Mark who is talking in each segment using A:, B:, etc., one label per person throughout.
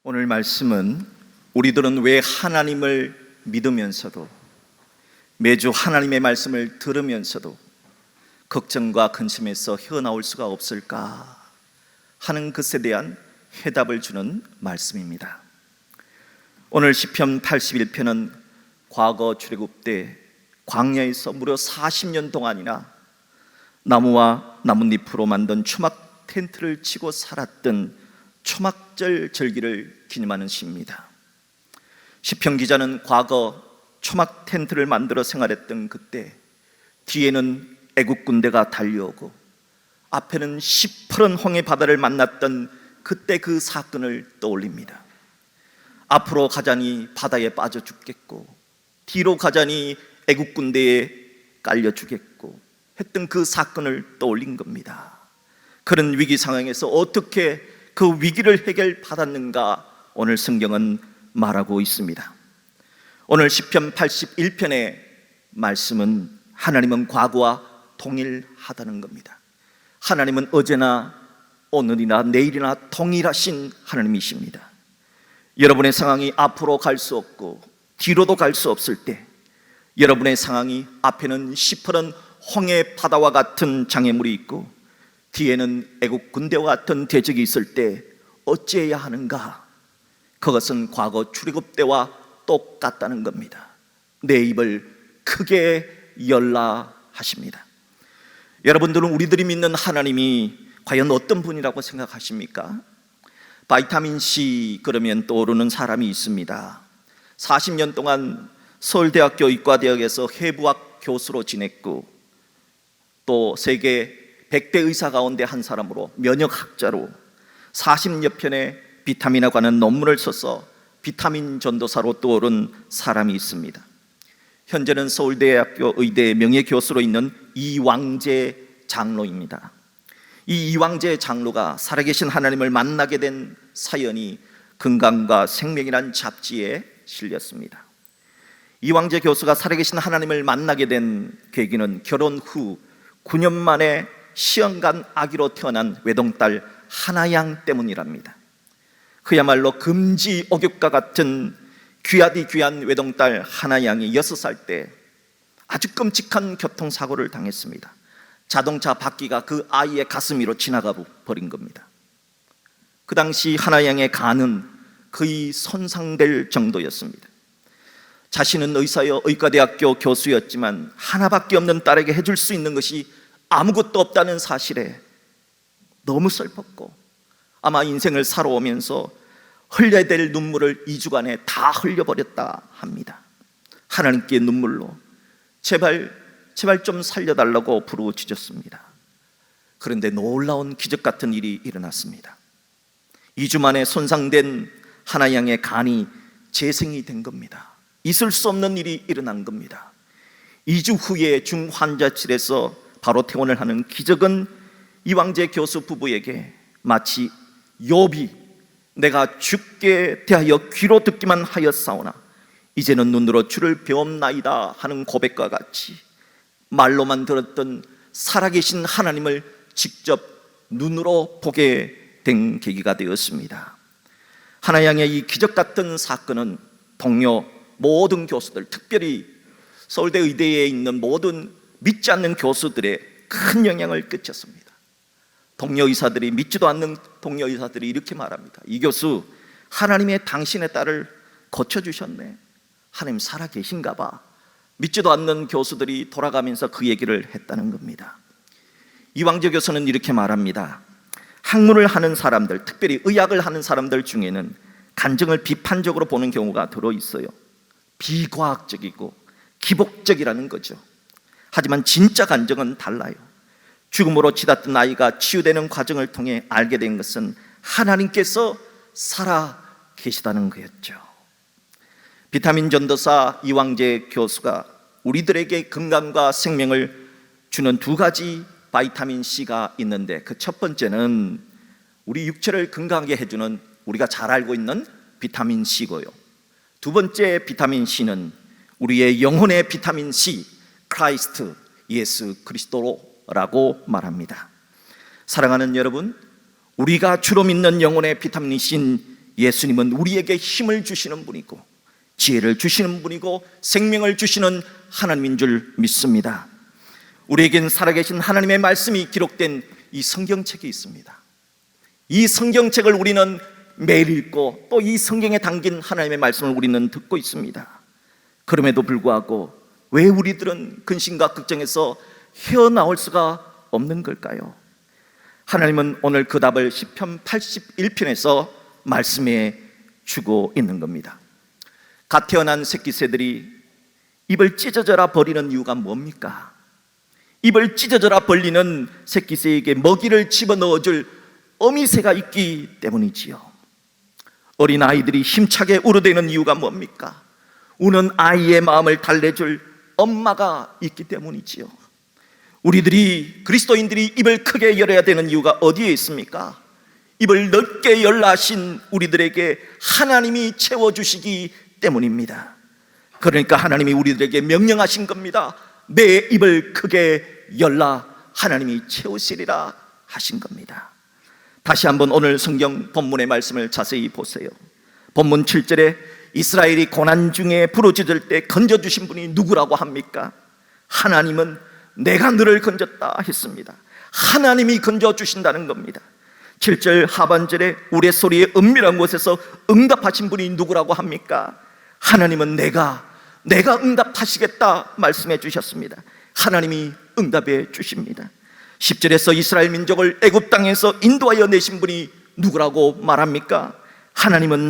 A: 오늘 말씀은 우리들은 왜 하나님을 믿으면서도 매주 하나님의 말씀을 들으면서도 걱정과 근심에서 헤어나올 수가 없을까 하는 것에 대한 해답을 주는 말씀입니다. 오늘 시편 81편은 과거 출애굽 때 광야에서 무려 40년 동안이나 나무와 나뭇잎으로 만든 초막 텐트를 치고 살았던 초막절 절기를 기념하는 시입니다. 시편 기자는 과거 초막 텐트를 만들어 생활했던 그때 뒤에는 애국 군대가 달려오고 앞에는 시퍼런 홍해 바다를 만났던 그때 그 사건을 떠올립니다. 앞으로 가자니 바다에 빠져 죽겠고 뒤로 가자니 애국 군대에 깔려 죽겠고 했던 그 사건을 떠올린 겁니다. 그런 위기 상황에서 어떻게 그 위기를 해결받았는가 오늘 성경은 말하고 있습니다. 오늘 시편 81편의 말씀은 하나님은 과거와 동일하다는 겁니다. 하나님은 어제나 오늘이나 내일이나 동일하신 하나님이십니다. 여러분의 상황이 앞으로 갈 수 없고 뒤로도 갈 수 없을 때, 여러분의 상황이 앞에는 시퍼런 홍해 바다와 같은 장애물이 있고 뒤에는 애국 군대와 같은 대적이 있을 때 어찌해야 하는가? 그것은 과거 출애굽 때와 똑같다는 겁니다. 내 입을 크게 열라 하십니다. 여러분들은 우리들이 믿는 하나님이 과연 어떤 분이라고 생각하십니까? 바이타민 C 그러면 떠오르는 사람이 있습니다. 40년 동안 서울대학교 의과대학에서 해부학 교수로 지냈고 또 세계 100대 의사 가운데 한 사람으로 면역학자로 40여 편의 비타민에 관한 논문을 써서 비타민 전도사로 떠오른 사람이 있습니다. 현재는 서울대학교 의대 명예교수로 있는 이왕재 장로입니다. 이 이왕재 장로가 살아계신 하나님을 만나게 된 사연이 건강과 생명이란 잡지에 실렸습니다. 이왕재 교수가 살아계신 하나님을 만나게 된 계기는 결혼 후 9년 만에 시험관 아기로 태어난 외동딸 하나양 때문이랍니다. 그야말로 금지 오겹과 같은 귀하디 귀한 외동딸 하나양이 6살 때 아주 끔찍한 교통사고를 당했습니다. 자동차 바퀴가 그 아이의 가슴 위로 지나가 버린 겁니다. 그 당시 하나양의 간은 거의 손상될 정도였습니다. 자신은 의사여 의과대학교 교수였지만 하나밖에 없는 딸에게 해줄 수 있는 것이 아무것도 없다는 사실에 너무 슬펐고 아마 인생을 살아오면서 흘려야 될 눈물을 2주간에 다 흘려버렸다 합니다. 하나님께 눈물로 제발 좀 살려달라고 부르짖었습니다. 그런데 놀라운 기적 같은 일이 일어났습니다. 2주 만에 손상된 하나양의 간이 재생이 된 겁니다. 있을 수 없는 일이 일어난 겁니다. 2주 후에 중환자실에서 바로 퇴원을 하는 기적은 이왕재 교수 부부에게 마치 욥이 내가 죽게 대하여 귀로 듣기만 하였사오나 이제는 눈으로 주를 배움나이다 하는 고백과 같이 말로만 들었던 살아계신 하나님을 직접 눈으로 보게 된 계기가 되었습니다. 하나양의 이 기적 같은 사건은 동료 모든 교수들, 특별히 서울대 의대에 있는 모든 믿지 않는 교수들의 큰 영향을 끼쳤습니다. 동료 의사들이, 믿지도 않는 동료 의사들이 이렇게 말합니다. 이 교수, 하나님의 당신의 딸을 고쳐주셨네. 하나님 살아계신가 봐. 믿지도 않는 교수들이 돌아가면서 그 얘기를 했다는 겁니다. 이왕재 교수는 이렇게 말합니다. 학문을 하는 사람들, 특별히 의학을 하는 사람들 중에는 간증을 비판적으로 보는 경우가 들어있어요. 비과학적이고 기복적이라는 거죠. 하지만 진짜 간증은 달라요. 죽음으로 치닫던 아이가 치유되는 과정을 통해 알게 된 것은 하나님께서 살아 계시다는 거였죠. 비타민 전도사 이왕재 교수가 우리들에게 건강과 생명을 주는 2가지 바이타민 C가 있는데 그 첫 번째는 우리 육체를 건강하게 해주는 우리가 잘 알고 있는 비타민 C고요. 2번째 비타민 C는 우리의 영혼의 비타민 C, 크라이스트, 예수 그리스도라고 말합니다. 사랑하는 여러분, 우리가 주로 믿는 영혼의 비타민 C인 예수님은 우리에게 힘을 주시는 분이고 지혜를 주시는 분이고 생명을 주시는 하나님인 줄 믿습니다. 우리에겐 살아계신 하나님의 말씀이 기록된 이 성경책이 있습니다. 이 성경책을 우리는 매일 읽고 또 이 성경에 담긴 하나님의 말씀을 우리는 듣고 있습니다. 그럼에도 불구하고 왜 우리들은 근심과 걱정에서 헤어나올 수가 없는 걸까요? 하나님은 오늘 그 답을 시편 81편에서 말씀해 주고 있는 겁니다. 갓 태어난 새끼새들이 입을 찢어져라 버리는 이유가 뭡니까? 입을 찢어져라 벌리는 새끼새에게 먹이를 집어넣어줄 어미새가 있기 때문이지요. 어린 아이들이 힘차게 울어대는 이유가 뭡니까? 우는 아이의 마음을 달래줄 엄마가 있기 때문이지요. 우리들이 그리스도인들이 입을 크게 열어야 되는 이유가 어디에 있습니까? 입을 넓게 열라 하신 우리들에게 하나님이 채워주시기 때문입니다. 그러니까 하나님이 우리들에게 명령하신 겁니다. 내 입을 크게 열라, 하나님이 채우시리라 하신 겁니다. 다시 한번 오늘 성경 본문의 말씀을 자세히 보세요. 본문 7절에 이스라엘이 고난 중에 부르짖을 때 건져주신 분이 누구라고 합니까? 하나님은 내가 너를 건졌다 했습니다. 하나님이 건져주신다는 겁니다. 7절 하반절에 우레소리의 은밀한 곳에서 응답하신 분이 누구라고 합니까? 하나님은 내가 응답하시겠다 말씀해 주셨습니다. 하나님이 응답해 주십니다. 10절에서 이스라엘 민족을 애굽 땅에서 인도하여 내신 분이 누구라고 말합니까? 하나님은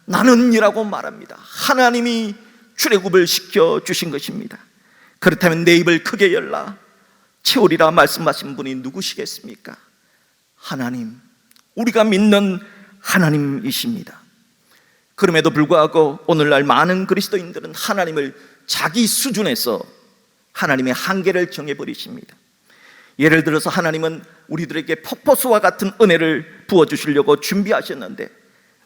A: 나는이라고 말합니다. 하나님이 출애굽을 시켜 주신 것입니다. 그렇다면 내 입을 크게 열라 채우리라 말씀하신 분이 누구시겠습니까? 하나님, 우리가 믿는 하나님이십니다. 그럼에도 불구하고 오늘날 많은 그리스도인들은 하나님을 자기 수준에서 하나님의 한계를 정해버리십니다. 예를 들어서 하나님은 우리들에게 폭포수와 같은 은혜를 부어주시려고 준비하셨는데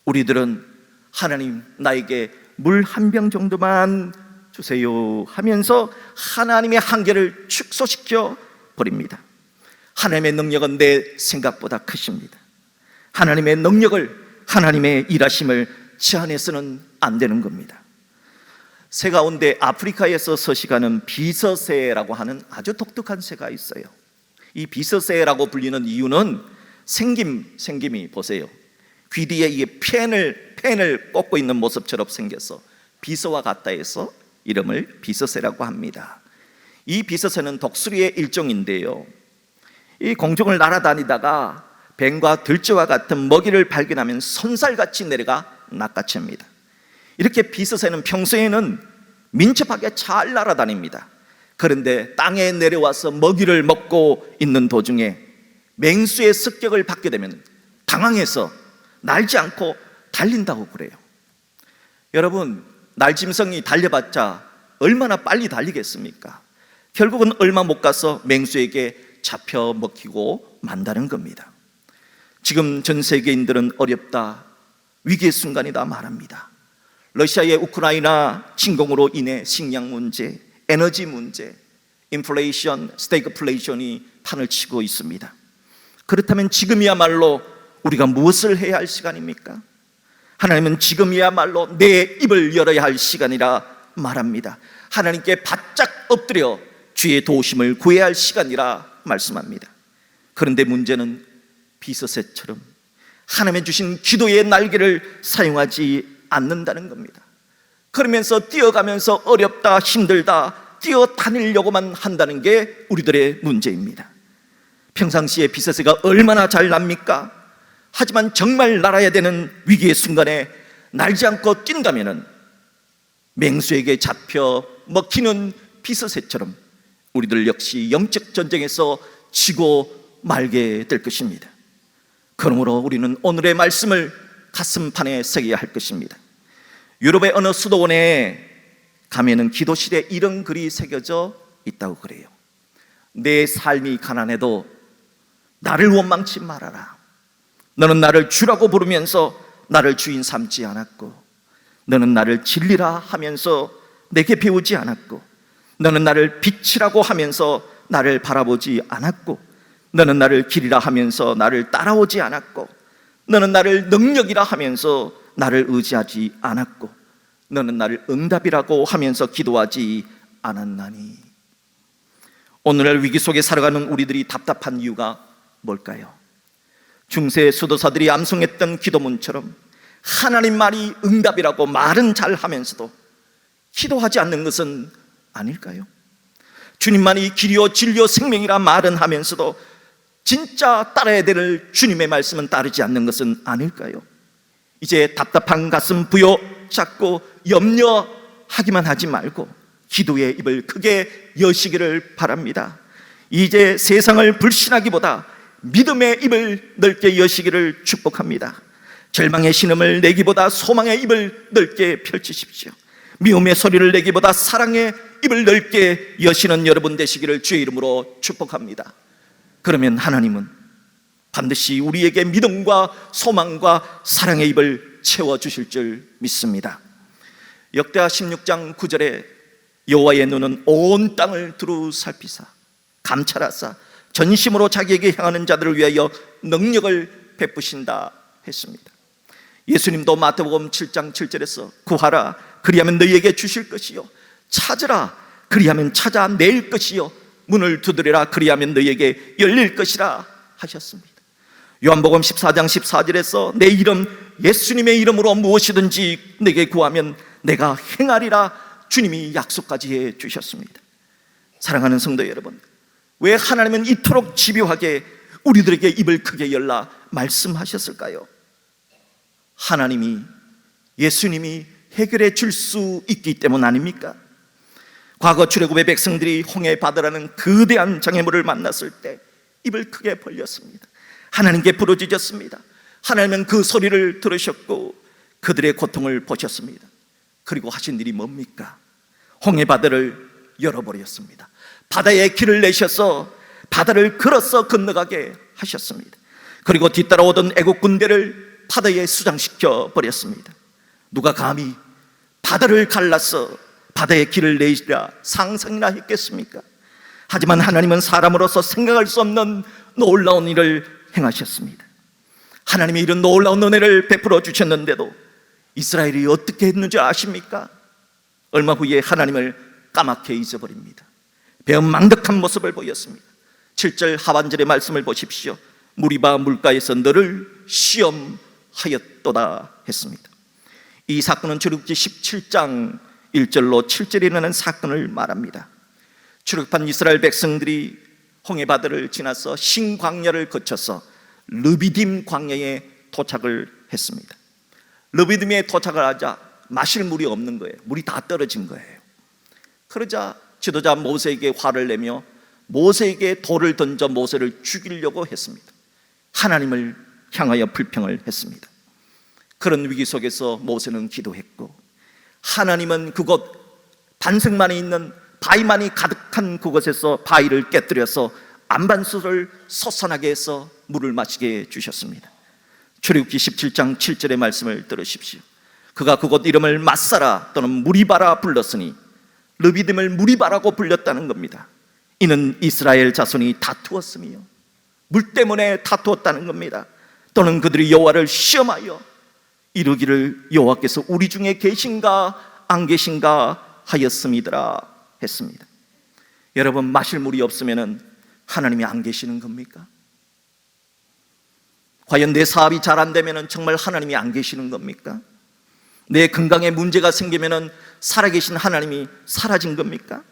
A: 우리들은 하나님 나에게 물 한 병 정도만 주세요 하면서 하나님의 한계를 축소시켜 버립니다. 하나님의 능력은 내 생각보다 크십니다. 하나님의 능력을, 하나님의 일하심을 제한해서는 안 되는 겁니다. 새 가운데 아프리카에서 서식하는 비서새라고 하는 아주 독특한 새가 있어요. 이 비서새라고 불리는 이유는 생김이 보세요. 귀 뒤에 이게 펜을 꽂고 있는 모습처럼 생겨서 비서와 같다 해서 이름을 비서새라고 합니다. 이 비서새는 독수리의 일종인데요, 이 공중을 날아다니다가 뱀과 들쥐와 같은 먹이를 발견하면 손살같이 내려가 낚아챕니다. 이렇게 비서새는 평소에는 민첩하게 잘 날아다닙니다. 그런데 땅에 내려와서 먹이를 먹고 있는 도중에 맹수의 습격을 받게 되면 당황해서 날지 않고 달린다고 그래요. 여러분, 날짐승이 달려봤자 얼마나 빨리 달리겠습니까? 결국은 얼마 못 가서 맹수에게 잡혀 먹히고 만다는 겁니다. 지금 전 세계인들은 어렵다, 위기의 순간이다 말합니다. 러시아의 우크라이나 침공으로 인해 식량 문제, 에너지 문제, 인플레이션, 스태그플레이션이 판을 치고 있습니다. 그렇다면 지금이야말로 우리가 무엇을 해야 할 시간입니까? 하나님은 지금이야말로 내 입을 열어야 할 시간이라 말합니다. 하나님께 바짝 엎드려 주의 도우심을 구해야 할 시간이라 말씀합니다. 그런데 문제는 비서새처럼 하나님의 주신 기도의 날개를 사용하지 않는다는 겁니다. 그러면서 뛰어가면서 어렵다, 힘들다, 뛰어다니려고만 한다는 게 우리들의 문제입니다. 평상시에 비서새가 얼마나 잘 납니까? 하지만 정말 날아야 되는 위기의 순간에 날지 않고 뛴다면 맹수에게 잡혀 먹히는 비서새처럼 우리들 역시 영적 전쟁에서 지고 말게 될 것입니다. 그러므로 우리는 오늘의 말씀을 가슴판에 새겨야 할 것입니다. 유럽의 어느 수도원에 가면은 기도실에 이런 글이 새겨져 있다고 그래요. 내 삶이 가난해도 나를 원망치 말아라. 너는 나를 주라고 부르면서 나를 주인 삼지 않았고, 너는 나를 진리라 하면서 내게 배우지 않았고, 너는 나를 빛이라고 하면서 나를 바라보지 않았고, 너는 나를 길이라 하면서 나를 따라오지 않았고, 너는 나를 능력이라 하면서 나를 의지하지 않았고 너는 나를 응답이라고 하면서 기도하지 않았나니. 오늘날 위기 속에 살아가는 우리들이 답답한 이유가 뭘까요? 중세 수도사들이 암송했던 기도문처럼 하나님 말이 응답이라고 말은 잘 하면서도 기도하지 않는 것은 아닐까요? 주님만이 길이요 진리요 생명이라 말은 하면서도 진짜 따라야 될 주님의 말씀은 따르지 않는 것은 아닐까요? 이제 답답한 가슴 부여잡고 염려하기만 하지 말고 기도의 입을 크게 여시기를 바랍니다. 이제 세상을 불신하기보다 믿음의 입을 넓게 여시기를 축복합니다. 절망의 신음을 내기보다 소망의 입을 넓게 펼치십시오. 미움의 소리를 내기보다 사랑의 입을 넓게 여시는 여러분 되시기를 주의 이름으로 축복합니다. 그러면 하나님은 반드시 우리에게 믿음과 소망과 사랑의 입을 채워주실 줄 믿습니다. 역대하 16장 9절에 여호와의 눈은 온 땅을 두루 살피사 감찰하사 전심으로 자기에게 향하는 자들을 위하여 능력을 베푸신다 했습니다. 예수님도 마태복음 7장 7절에서 구하라 그리하면 너희에게 주실 것이요 찾으라 그리하면 찾아낼 것이요 문을 두드리라 그리하면 너희에게 열릴 것이라 하셨습니다. 요한복음 14장 14절에서 내 이름 예수님의 이름으로 무엇이든지 내게 구하면 내가 행하리라 주님이 약속까지 해 주셨습니다. 사랑하는 성도 여러분, 왜 하나님은 이토록 집요하게 우리들에게 입을 크게 열라 말씀하셨을까요? 하나님이 예수님이 해결해 줄 수 있기 때문 아닙니까? 과거 출애굽의 백성들이 홍해 바다라는 거대한 장애물을 만났을 때 입을 크게 벌렸습니다. 하나님께 부르짖었습니다. 하나님은 그 소리를 들으셨고 그들의 고통을 보셨습니다. 그리고 하신 일이 뭡니까? 홍해 바다를 열어버렸습니다. 바다에 길을 내셔서 바다를 걸어서 건너가게 하셨습니다. 그리고 뒤따라오던 애국 군대를 바다에 수장시켜 버렸습니다. 누가 감히 바다를 갈라서 바다에 길을 내시라 상상이나 했겠습니까? 하지만 하나님은 사람으로서 생각할 수 없는 놀라운 일을 행하셨습니다. 하나님이 이런 놀라운 은혜를 베풀어 주셨는데도 이스라엘이 어떻게 했는지 아십니까? 얼마 후에 하나님을 까맣게 잊어버립니다. 배은망덕한 모습을 보였습니다. 7절 하반절의 말씀을 보십시오. 무리바 물가에서 너를 시험하였도다 했습니다. 이 사건은 출애굽기 17장 1절로 7절에 일어나는 사건을 말합니다. 출애굽한 이스라엘 백성들이 홍해 바다를 지나서 신광야를 거쳐서 르비딤 광야에 도착을 했습니다. 르비딤에 도착을 하자 마실 물이 없는 거예요. 물이 다 떨어진 거예요. 그러자 지도자 모세에게 화를 내며 모세에게 돌을 던져 모세를 죽이려고 했습니다. 하나님을 향하여 불평을 했습니다. 그런 위기 속에서 모세는 기도했고 하나님은 그곳 반석만이 있는 바위만이 가득한 그곳에서 바위를 깨뜨려서 안반수를 솟아나게 해서 물을 마시게 해주셨습니다. 출애굽기 17장 7절의 말씀을 들으십시오. 그가 그곳 이름을 마사라 또는 무리바라 불렀으니 르비딤을 무리바라고 불렸다는 겁니다. 이는 이스라엘 자손이 다투었으며 물 때문에 다투었다는 겁니다. 또는 그들이 여호와를 시험하여 이르기를 여호와께서 우리 중에 계신가 안 계신가 하였음이더라 했습니다. 여러분, 마실 물이 없으면 하나님이 안 계시는 겁니까? 과연 내 사업이 잘 안 되면 정말 하나님이 안 계시는 겁니까? 내 건강에 문제가 생기면 살아계신 하나님이 사라진 겁니까?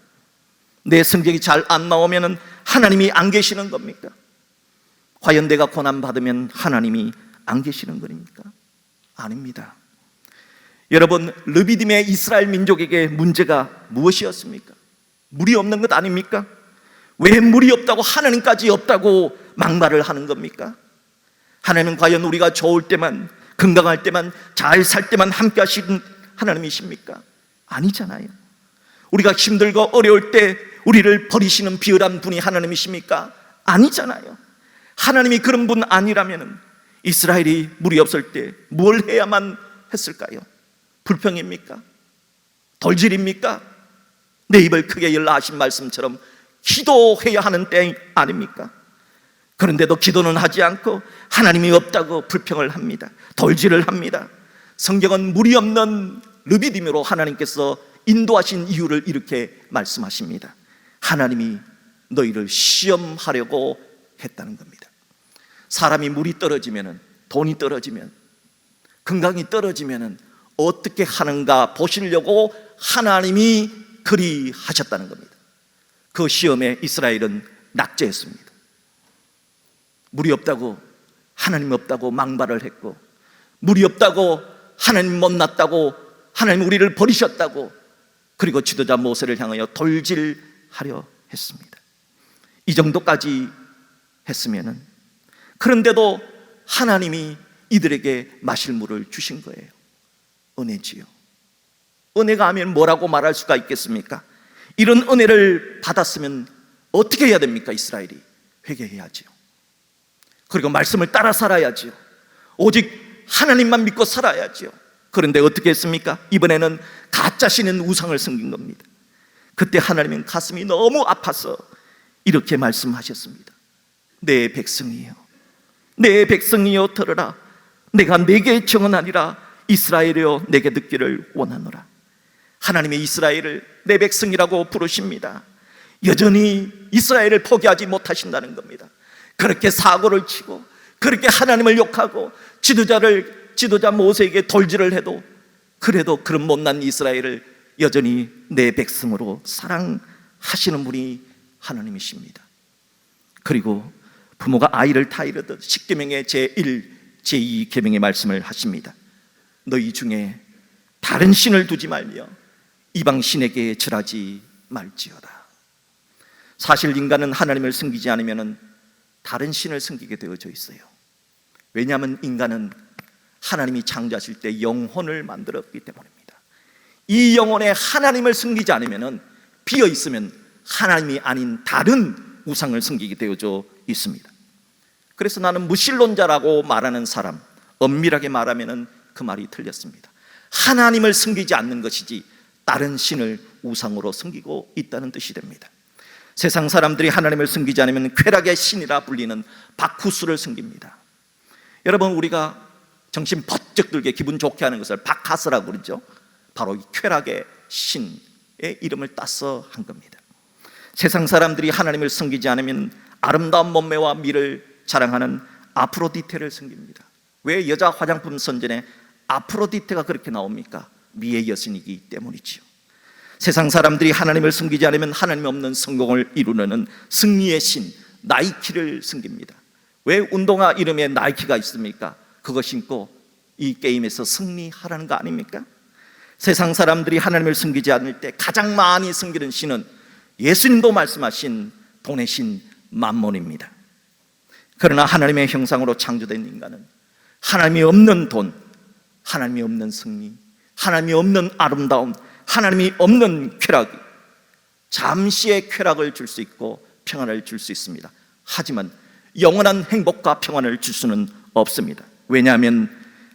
A: 내 성적이 잘 안 나오면 하나님이 안 계시는 겁니까? 과연 내가 고난받으면 하나님이 안 계시는 겁니까? 아닙니다. 여러분, 르비딤의 이스라엘 민족에게 문제가 무엇이었습니까? 물이 없는 것 아닙니까? 왜 물이 없다고 하나님까지 없다고 막말을 하는 겁니까? 하나님은 과연 우리가 좋을 때만, 건강할 때만, 잘 살 때만 함께 하시는 하나님이십니까? 아니잖아요. 우리가 힘들고 어려울 때 우리를 버리시는 비열한 분이 하나님이십니까? 아니잖아요. 하나님이 그런 분 아니라면 이스라엘이 물이 없을 때 뭘 해야만 했을까요? 불평입니까? 돌질입니까? 내 입을 크게 열라 하신 말씀처럼 기도해야 하는 때 아닙니까? 그런데도 기도는 하지 않고 하나님이 없다고 불평을 합니다. 돌질을 합니다. 성경은 물이 없는 르비딤으로 하나님께서 인도하신 이유를 이렇게 말씀하십니다. 하나님이 너희를 시험하려고 했다는 겁니다. 사람이 물이 떨어지면, 돈이 떨어지면, 건강이 떨어지면 어떻게 하는가 보시려고 하나님이 그리 하셨다는 겁니다. 그 시험에 이스라엘은 낙제했습니다. 물이 없다고, 하나님 없다고 망발을 했고, 물이 없다고 하나님 못났다고, 하나님 우리를 버리셨다고, 그리고 지도자 모세를 향하여 돌질하려 했습니다. 이 정도까지 했으면은, 그런데도 하나님이 이들에게 마실 물을 주신 거예요. 은혜지요. 은혜가 하면 뭐라고 말할 수가 있겠습니까? 이런 은혜를 받았으면 어떻게 해야 됩니까? 이스라엘이 회개해야지요. 그리고 말씀을 따라 살아야지요. 오직 하나님만 믿고 살아야지요. 그런데 어떻게 했습니까? 이번에는 가짜 신은 우상을 섬긴 겁니다. 그때 하나님은 가슴이 너무 아파서 이렇게 말씀하셨습니다. 내 백성이여, 내 백성이여 들으라. 내가 내게 정언하니라. 이스라엘이여 내게 듣기를 원하노라. 하나님의 이스라엘을 내 백성이라고 부르십니다. 여전히 이스라엘을 포기하지 못하신다는 겁니다. 그렇게 사고를 치고, 그렇게 하나님을 욕하고, 지도자 모세에게 돌질을 해도, 그래도 그런 못난 이스라엘을 여전히 내 백성으로 사랑하시는 분이 하나님이십니다. 그리고 부모가 아이를 타이르듯 십계명의 제1, 제2 계명의 말씀을 하십니다. 너희 중에 다른 신을 두지 말며 이방 신에게 절하지 말지어다. 사실 인간은 하나님을 섬기지 않으면 다른 신을 섬기게 되어져 있어요. 왜냐하면 인간은 하나님이 창조하실 때 영혼을 만들었기 때문입니다. 이 영혼에 하나님을 섬기지 않으면, 비어 있으면 하나님이 아닌 다른 우상을 섬기게 되어져 있습니다. 그래서 나는 무신론자라고 말하는 사람, 엄밀하게 말하면 그 말이 틀렸습니다. 하나님을 섬기지 않는 것이지 다른 신을 우상으로 섬기고 있다는 뜻이 됩니다. 세상 사람들이 하나님을 섬기지 않으면 쾌락의 신이라 불리는 바쿠스를 섬깁니다. 여러분, 우리가 정신 번쩍 들게 기분 좋게 하는 것을 바카스라고 그러죠. 바로 이 쾌락의 신의 이름을 따서 한 겁니다. 세상 사람들이 하나님을 섬기지 않으면 아름다운 몸매와 미를 자랑하는 아프로디테를 섬깁니다. 왜 여자 화장품 선전에 아프로디테가 그렇게 나옵니까? 미의 여신이기 때문이지요. 세상 사람들이 하나님을 섬기지 않으면 하나님 없는 성공을 이루는 승리의 신 나이키를 섬깁니다. 왜 운동화 이름에 나이키가 있습니까? 그거 신고 이 게임에서 승리하라는 거 아닙니까? 세상 사람들이 하나님을 섬기지 않을 때 가장 많이 섬기는 신은 예수님도 말씀하신 돈의 신 맘몬입니다. 그러나 하나님의 형상으로 창조된 인간은 하나님이 없는 돈, 하나님이 없는 승리, 하나님이 없는 아름다움, 하나님이 없는 쾌락이 잠시의 쾌락을 줄 수 있고 평안을 줄 수 있습니다. 하지만 영원한 행복과 평안을 줄 수는 없습니다. 왜냐하면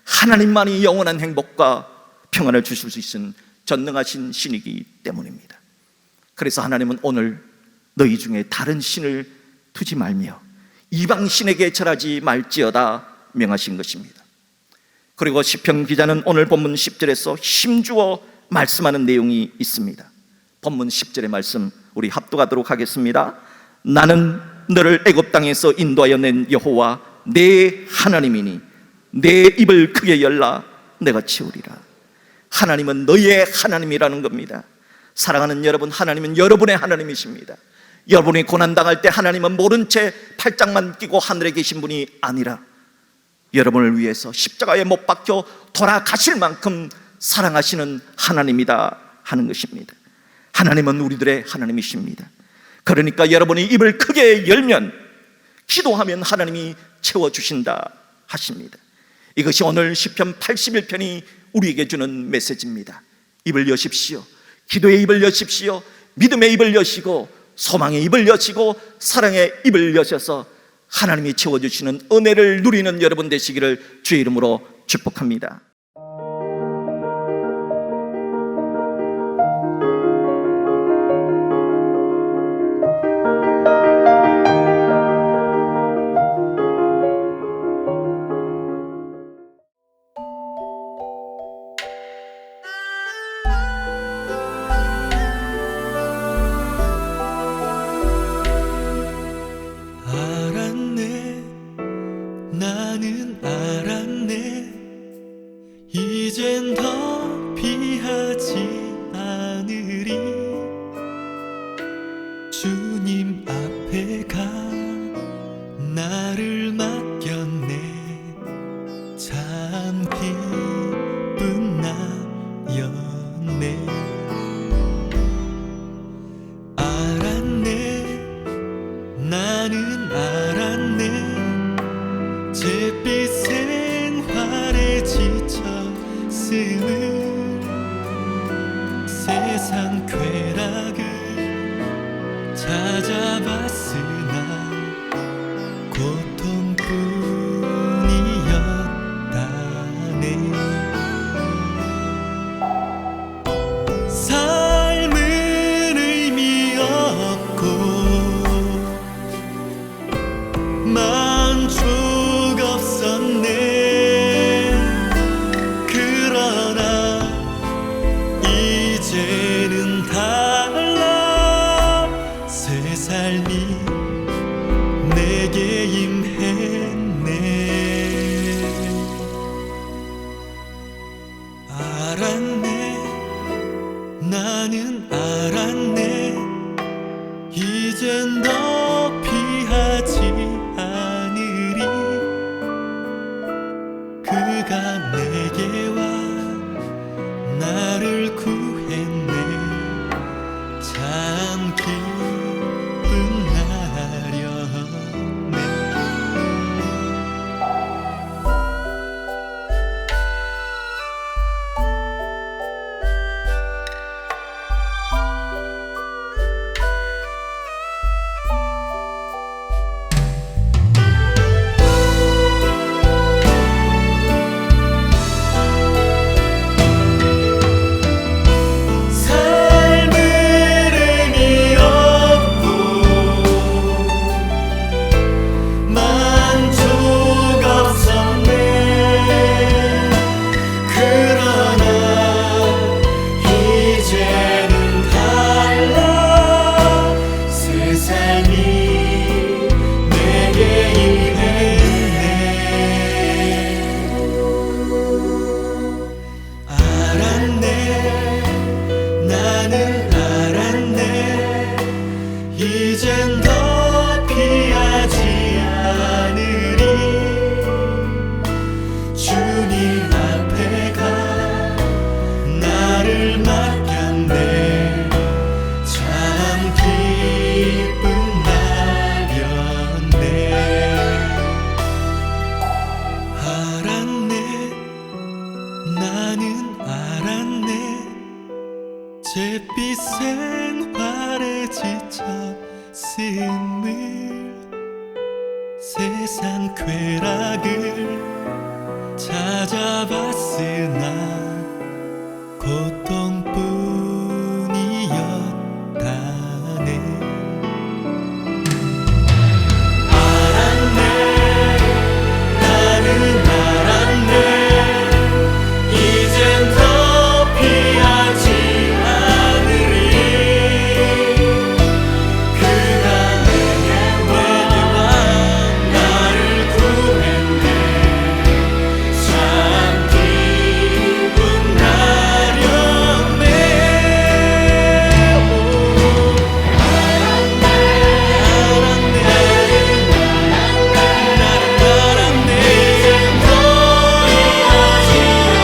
A: 하나님만이 영원한 행복과 평안을 주실 수 있는 전능하신 신이기 때문입니다. 그래서 하나님은 오늘 너희 중에 다른 신을 두지 말며 이방 신에게 절하지 말지어다 명하신 것입니다. 그리고 시편 기자는 오늘 본문 10절에서 힘주어 말씀하는 내용이 있습니다. 본문 10절의 말씀 우리 합독하도록 하겠습니다. 나는 너를 애굽 땅에서 인도하여 낸 여호와 내 하나님이니 내 입을 크게 열라 내가 채우리라. 하나님은 너의 하나님이라는 겁니다. 사랑하는 여러분, 하나님은 여러분의 하나님이십니다. 여러분이 고난당할 때 하나님은 모른 채 팔짱만 끼고 하늘에 계신 분이 아니라 여러분을 위해서 십자가에 못 박혀 돌아가실 만큼 사랑하시는 하나님이다 하는 것입니다. 하나님은 우리들의 하나님이십니다. 그러니까 여러분이 입을 크게 열면, 기도하면 하나님이 채워주신다 하십니다. 이것이 오늘 시편 81편이 우리에게 주는 메시지입니다. 입을 여십시오. 기도의 입을 여십시오. 믿음의 입을 여시고 소망의 입을 여시고 사랑의 입을 여셔서 하나님이 채워주시는 은혜를 누리는 여러분 되시기를 주의 이름으로 축복합니다.
B: 이젠 더 피하지 않으리. 주님 앞에 가 나를 맡겼네. 참 기쁜 나였네. 알았네, 나는 알았네. 잿빛 생활에 지쳤음을, 세상 쾌락을 찾아봤으나 고통뿐이었다네. 삶은 의미 없고 만족 없었네. 그러나 이제는 달라. 새 삶이 내게 임했네. 알았네, 나는 알았네. 이젠 더 피하지 않으리. 그가 내게 와 나를 구했네. 참 기쁜 날이었네. 삶은 의미 없고 만족 없었네. 그러나 이제는 달라. 새 삶이 내게 임했네. 알았네, 나는 알았네. 이젠 더 피하지 않으리. 주님 앞에 가 나를 맡겼네. 참 기쁜 날이었네. 알았네, 나는 알았네. 잿빛 생활에 지쳤음을, 세상 쾌락을 찾아봤으나 고통뿐이었다네. 알았네, 나는 알았네. 이젠 더 피하지 않으리. 그가 내게 와 나를 구했네. 참 기쁜 날이었네. 알았네, 나는 알았네. 이젠 더 피하지 않으리.